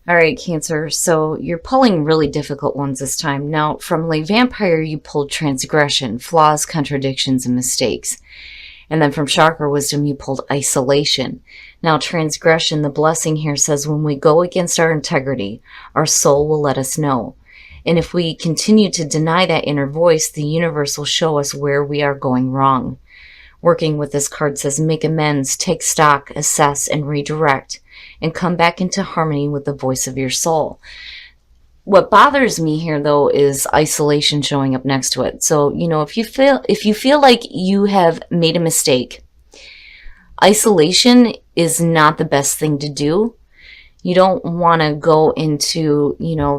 All right, Cancer. So you're pulling really difficult ones this time. Now, from Le Vampire, you pulled transgression, flaws, contradictions, and mistakes. And then from Chakra Wisdom, you pulled isolation. Now, transgression, the blessing here says when we go against our integrity, our soul will let us know. And if we continue to deny that inner voice, the universe will show us where we are going wrong. Working with this card says make amends, take stock, assess, and redirect, and come back into harmony with the voice of your soul. What bothers me here, though, is isolation showing up next to it. So, if you feel like you have made a mistake, isolation is not the best thing to do. You don't want to go into,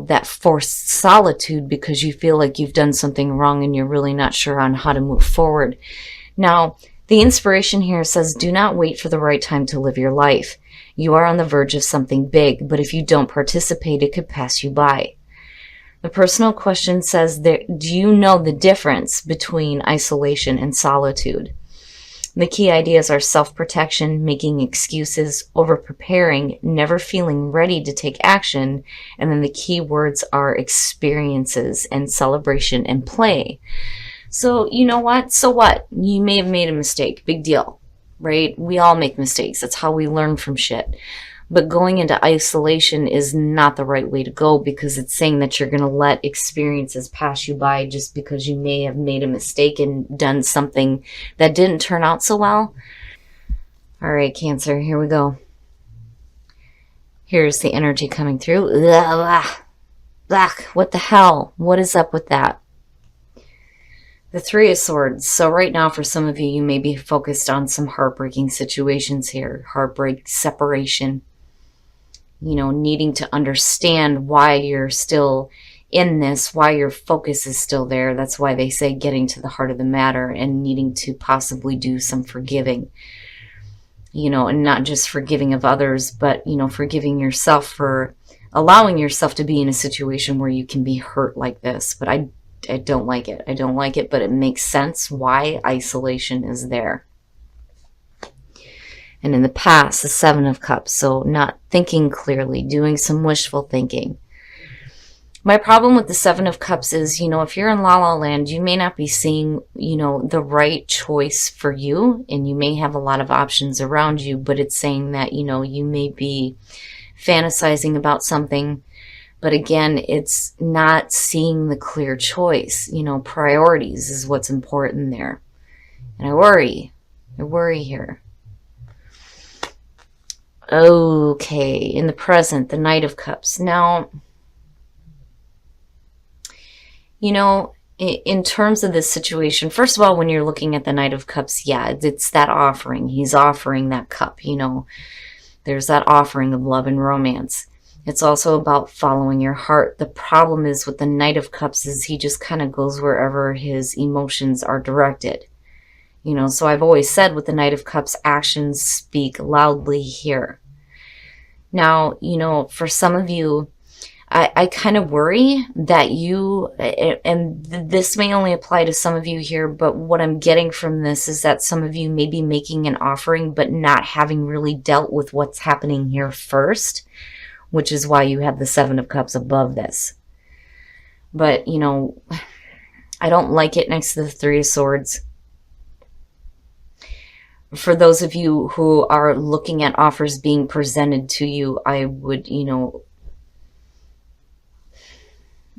that forced solitude because you feel like you've done something wrong and you're really not sure on how to move forward. Now, the inspiration here says, do not wait for the right time to live your life. You are on the verge of something big, but if you don't participate, it could pass you by. The personal question says, do you know the difference between isolation and solitude? The key ideas are self-protection, making excuses, over-preparing, never feeling ready to take action, and then the key words are experiences and celebration and play. So, you know what? So what? You may have made a mistake. Big deal, right? We all make mistakes. That's how we learn from shit. But going into isolation is not the right way to go because it's saying that you're going to let experiences pass you by just because you may have made a mistake and done something that didn't turn out so well. All right, Cancer, here we go. Here's the energy coming through. What the hell? What is up with that? The Three of Swords. So right now, for some of you, you may be focused on some heartbreaking situations here. Heartbreak, separation. Needing to understand why you're still in this, why your focus is still there. That's why they say getting to the heart of the matter and needing to possibly do some forgiving. And not just forgiving of others, but, forgiving yourself for allowing yourself to be in a situation where you can be hurt like this. But I don't like it. I don't like it, but it makes sense why isolation is there. And in the past, the Seven of Cups, so not thinking clearly, doing some wishful thinking. My problem with the Seven of Cups is, if you're in La La Land, you may not be seeing, the right choice for you, and you may have a lot of options around you, but it's saying that, you may be fantasizing about something. But again, it's not seeing the clear choice. Priorities is what's important there. And I worry here. Okay, in the present, the Knight of Cups. Now, in terms of this situation, first of all, when you're looking at the Knight of Cups, yeah, it's that offering. He's offering that cup, There's that offering of love and romance. It's also about following your heart. The problem is with the Knight of Cups is he just kind of goes wherever his emotions are directed. So I've always said with the Knight of Cups, actions speak loudly here. Now, for some of you, I kind of worry that you, and this may only apply to some of you here, but what I'm getting from this is that some of you may be making an offering, but not having really dealt with what's happening here first, which is why you have the Seven of Cups above this. But, I don't like it next to the Three of Swords. For those of you who are looking at offers being presented to you, I would,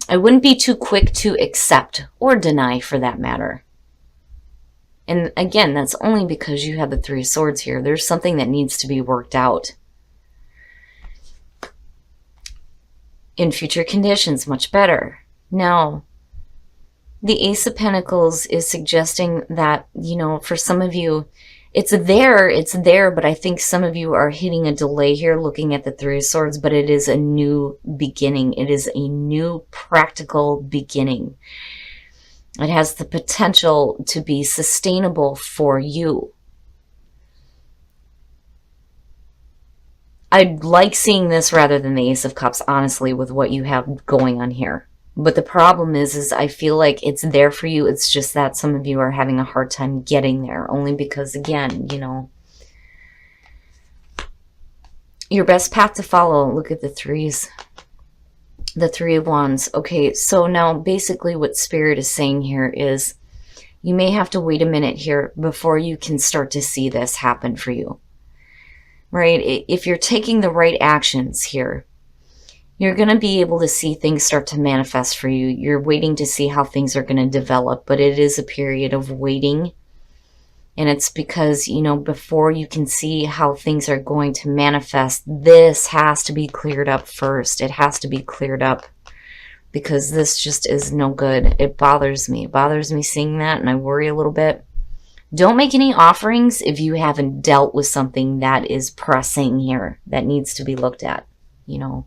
I wouldn't be too quick to accept or deny for that matter. And again, that's only because you have the Three of Swords here. There's something that needs to be worked out. In future conditions, much better. Now, the Ace of Pentacles is suggesting that, for some of you, it's there, but I think some of you are hitting a delay here looking at the Three of Swords, but it is a new beginning. It is a new practical beginning. It has the potential to be sustainable for you. I'd like seeing this rather than the Ace of Cups, honestly, with what you have going on here. But the problem is I feel like it's there for you. It's just that some of you are having a hard time getting there. Only because, again, Your best path to follow. Look at the threes. The Three of Wands. Okay, so now basically what Spirit is saying here is you may have to wait a minute here before you can start to see this happen for you. Right? If you're taking the right actions here, you're going to be able to see things start to manifest for you. You're waiting to see how things are going to develop, but it is a period of waiting. And it's because, you know, before you can see how things are going to manifest, this has to be cleared up first. It has to be cleared up because this just is no good. It bothers me. It bothers me seeing that, and I worry a little bit. Don't make any offerings if you haven't dealt with something that is pressing here, that needs to be looked at, you know.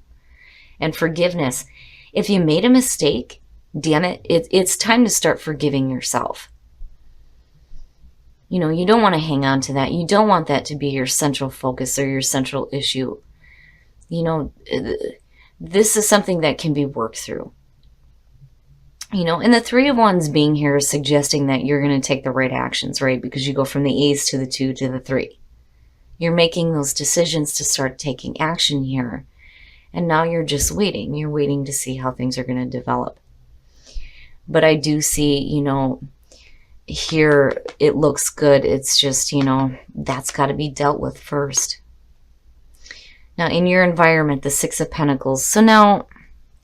And forgiveness. If you made a mistake, damn it, it's time to start forgiving yourself. You know, you don't want to hang on to that. You don't want that to be your central focus or your central issue. You know, this is something that can be worked through. You know, and the Three of Wands being here is suggesting that you're going to take the right actions, right? Because you go from the Ace to the 2 to the 3. You're making those decisions to start taking action here. And now you're just waiting. You're waiting to see how things are going to develop. But I do see, you know, here it looks good. It's just, you know, that's got to be dealt with first. Now, in your environment, the Six of Pentacles. So now,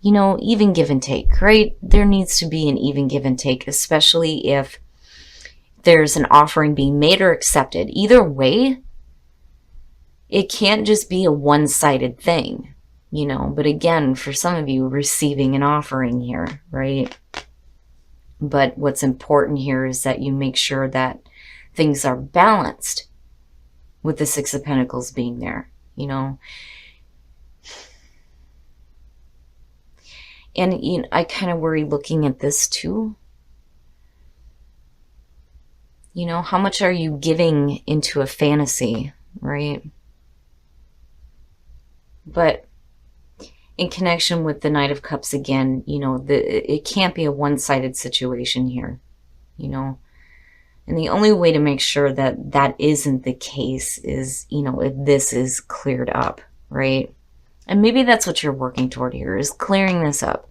you know, even give and take, right? There needs to be an even give and take, especially if there's an offering being made or accepted. Either way, it can't just be a one-sided thing. You know, but again, for some of you, receiving an offering here, right? But what's important here is that you make sure that things are balanced with the Six of Pentacles being there, you know. And you know, I kind of worry looking at this too. You know, how much are you giving into a fantasy, right? But in connection with the Knight of Cups again, you know, it can't be a one-sided situation here, you know. And the only way to make sure that that isn't the case is, you know, if this is cleared up, right? And maybe that's what you're working toward here, is clearing this up,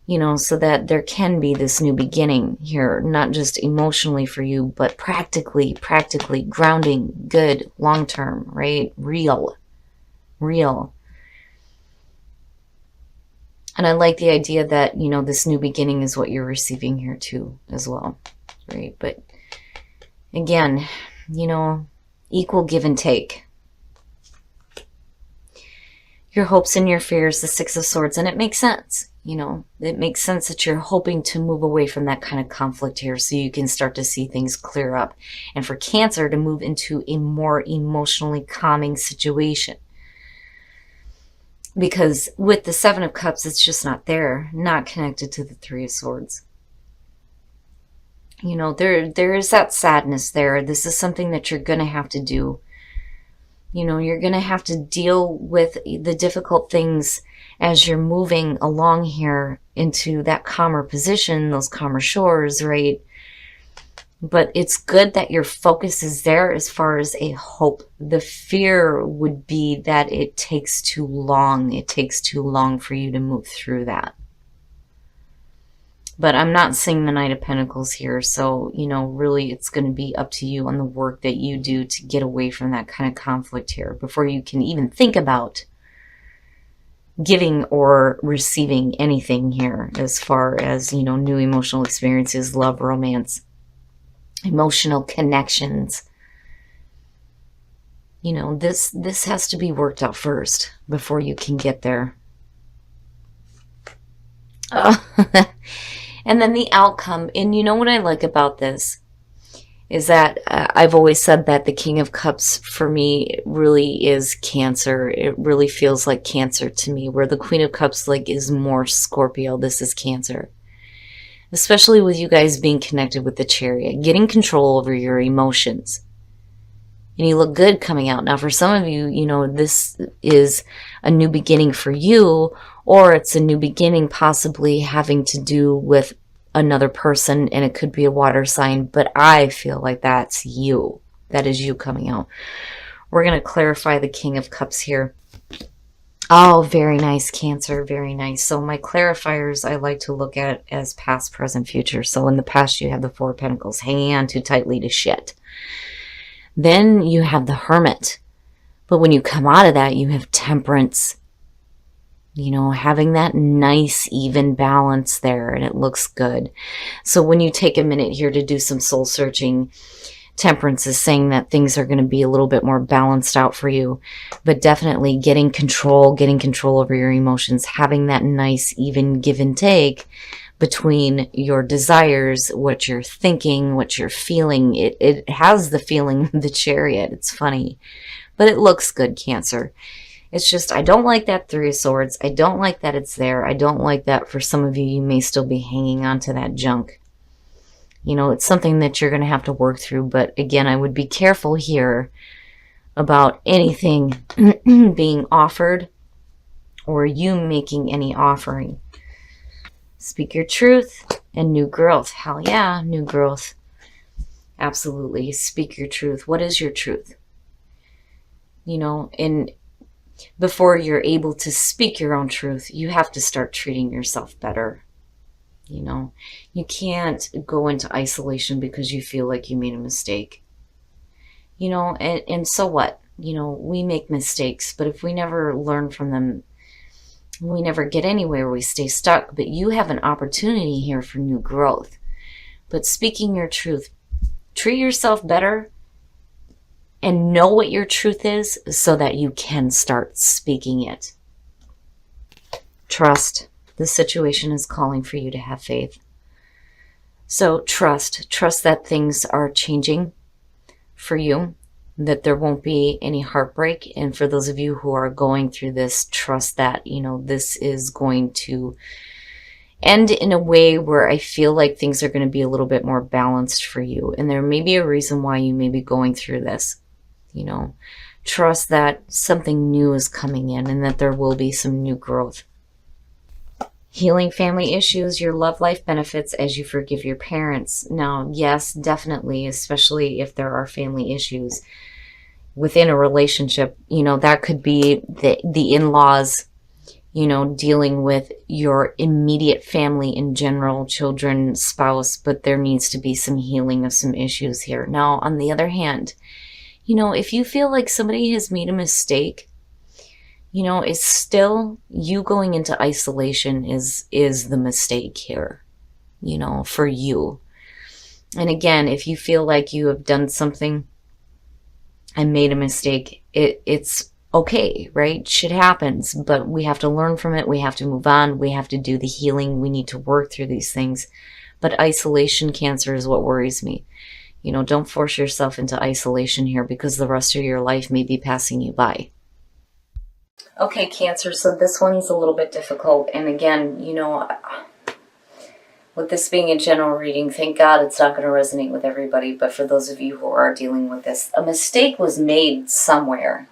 you know, so that there can be this new beginning here, not just emotionally for you, but practically, grounding, good, long-term, right? Real. And I like the idea that, you know, this new beginning is what you're receiving here too, as well, right? But again, you know, equal give and take. Your hopes and your fears, the Six of Swords, and it makes sense, you know. It makes sense that you're hoping to move away from that kind of conflict here so you can start to see things clear up. And for Cancer to move into a more emotionally calming situation. Because with the Seven of Cups, it's just not there, not connected to the Three of Swords. You know, there is that sadness there. This is something that you're going to have to do. You know, you're going to have to deal with the difficult things as you're moving along here into that calmer position, those calmer shores, right? But it's good that your focus is there as far as a hope. The fear would be that it takes too long. It takes too long for you to move through that. But I'm not seeing the Knight of Pentacles here. So, you know, really it's going to be up to you on the work that you do to get away from that kind of conflict here before you can even think about giving or receiving anything here as far as, you know, new emotional experiences, love, romance. Emotional connections. You know, this has to be worked out first before you can get there. And then the outcome. And you know what I like about this is that I've always said that the King of Cups for me really is Cancer. It really feels like Cancer to me, where the Queen of Cups like is more Scorpio. This is Cancer. Especially with you guys being connected with the Chariot, getting control over your emotions. And you look good coming out. Now, for some of you, you know, this is a new beginning for you, or it's a new beginning possibly having to do with another person, and it could be a water sign, but I feel like that's you. That is you coming out. We're going to clarify the King of Cups here. Oh, very nice, Cancer. Very nice. So my clarifiers I like to look at as past, present, future. So in the past, you have the Four of Pentacles hanging on too tightly to shit. Then you have the Hermit. But when you come out of that, you have Temperance. You know, having that nice, even balance there, and it looks good. So when you take a minute here to do some soul searching, Temperance is saying that things are going to be a little bit more balanced out for you, but definitely getting control over your emotions, having that nice, even give and take between your desires, what you're thinking, what you're feeling. It has the feeling of the Chariot. It's funny, but it looks good, Cancer. It's just, I don't like that Three of Swords. I don't like that it's there. I don't like that for some of you, you may still be hanging on to that junk. You know, it's something that you're going to have to work through. But again, I would be careful here about anything being offered or you making any offering. Speak your truth and new growth. Hell yeah, new growth. Absolutely. Speak your truth. What is your truth? You know, and before you're able to speak your own truth, you have to start treating yourself better. You know, you can't go into isolation because you feel like you made a mistake. You know, and so what? You know, we make mistakes, but if we never learn from them, we never get anywhere. We stay stuck. But you have an opportunity here for new growth. But speaking your truth, treat yourself better and know what your truth is so that you can start speaking it. Trust. The situation is calling for you to have faith. So trust that things are changing for you, that there won't be any heartbreak. And for those of you who are going through this, trust that, you know, this is going to end in a way where I feel like things are going to be a little bit more balanced for you. And there may be a reason why you may be going through this. You know, trust that something new is coming in and that there will be some new growth. Healing family issues, your love life benefits as you forgive your parents. Now, yes, definitely, especially if there are family issues within a relationship, you know, that could be the in-laws, you know, dealing with your immediate family in general, children, spouse, but there needs to be some healing of some issues here. Now, on the other hand, you know, if you feel like somebody has made a mistake, you know, it's still you going into isolation is the mistake here, you know, for you. And again, if you feel like you have done something and made a mistake, it's okay, right? Shit happens, but we have to learn from it. We have to move on. We have to do the healing. We need to work through these things. But isolation, Cancer, is what worries me. You know, don't force yourself into isolation here because the rest of your life may be passing you by. Okay, Cancer, so this one's a little bit difficult. And again, you know, with this being a general reading, thank God it's not going to resonate with everybody. But for those of you who are dealing with this, a mistake was made somewhere,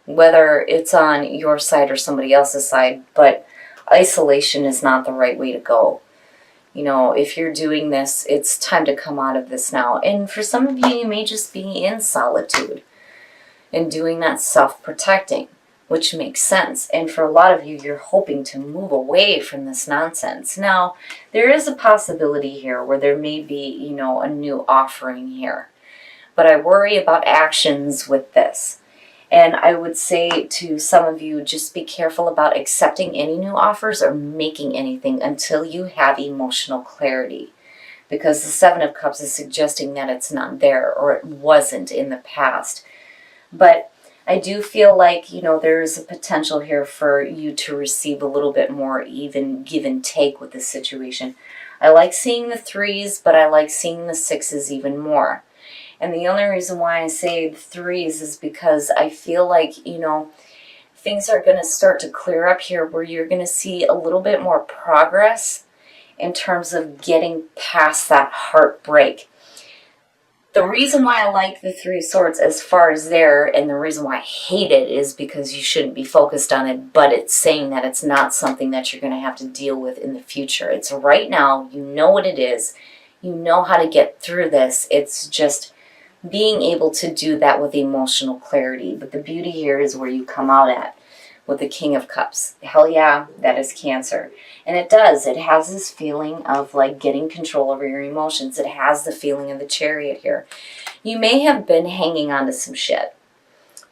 whether it's on your side or somebody else's side. But isolation is not the right way to go. You know, if you're doing this, it's time to come out of this now. And for some of you, you may just be in solitude and doing that self-protecting, which makes sense. And for a lot of you, you're hoping to move away from this nonsense. Now, there is a possibility here where there may be, you know, a new offering here. But I worry about actions with this. And I would say to some of you, just be careful about accepting any new offers or making anything until you have emotional clarity. Because the Seven of Cups is suggesting that it's not there or it wasn't in the past. But I do feel like, you know, there is a potential here for you to receive a little bit more even give and take with this situation. I like seeing the threes, but I like seeing the sixes even more. And the only reason why I say the threes is because I feel like, you know, things are going to start to clear up here where you're going to see a little bit more progress in terms of getting past that heartbreak. The reason why I like the Three of Swords as far as there, and the reason why I hate it, is because you shouldn't be focused on it, but it's saying that it's not something that you're going to have to deal with in the future. It's right now. You know what it is. You know how to get through this. It's just being able to do that with emotional clarity. But the beauty here is where you come out at. with the King of Cups. Hell yeah, that is Cancer. And it does. It has this feeling of like getting control over your emotions. It has the feeling of the Chariot here. You may have been hanging on to some shit.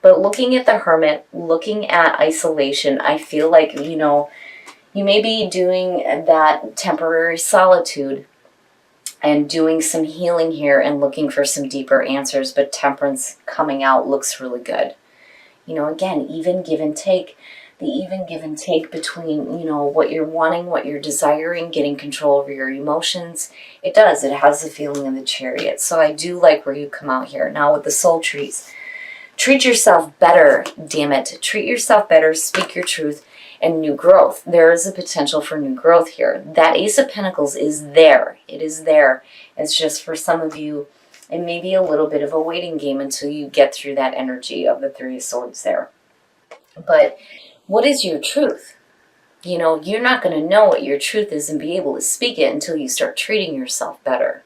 But looking at the Hermit, looking at isolation, I feel like, you know, you may be doing that temporary solitude and doing some healing here and looking for some deeper answers, but Temperance coming out looks really good. You know, again, even give and take. The even give and take between, you know, what you're wanting, what you're desiring, getting control over your emotions. It does. It has the feeling of the Chariot. So I do like where you come out here. Now with the Soul Trees. Treat yourself better, damn it. Treat yourself better, speak your truth, and new growth. There is a potential for new growth here. That Ace of Pentacles is there. It is there. It's just for some of you, it may be a little bit of a waiting game until you get through that energy of the Three of Swords there. But what is your truth? You know, you're not going to know what your truth is and be able to speak it until you start treating yourself better.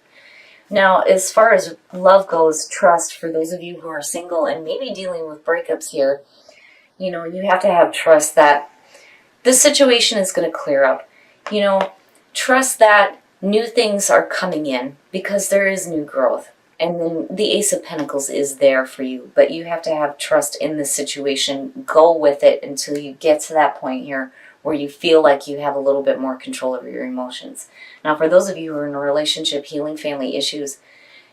Now, as far as love goes, trust, for those of you who are single and maybe dealing with breakups here, you know, you have to have trust that this situation is going to clear up. You know, trust that new things are coming in because there is new growth. And then the Ace of Pentacles is there for you, but you have to have trust in the situation. Go with it until you get to that point here where you feel like you have a little bit more control over your emotions. Now, for those of you who are in a relationship, healing family issues,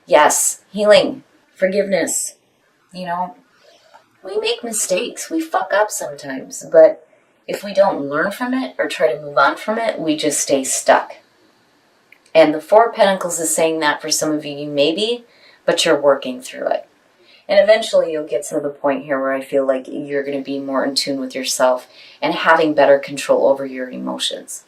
yes, healing, forgiveness. You know, we make mistakes. We fuck up sometimes, but if we don't learn from it or try to move on from it, we just stay stuck. And the Four of Pentacles is saying that for some of you, you may be, but you're working through it. And eventually you'll get to the point here where I feel like you're going to be more in tune with yourself and having better control over your emotions.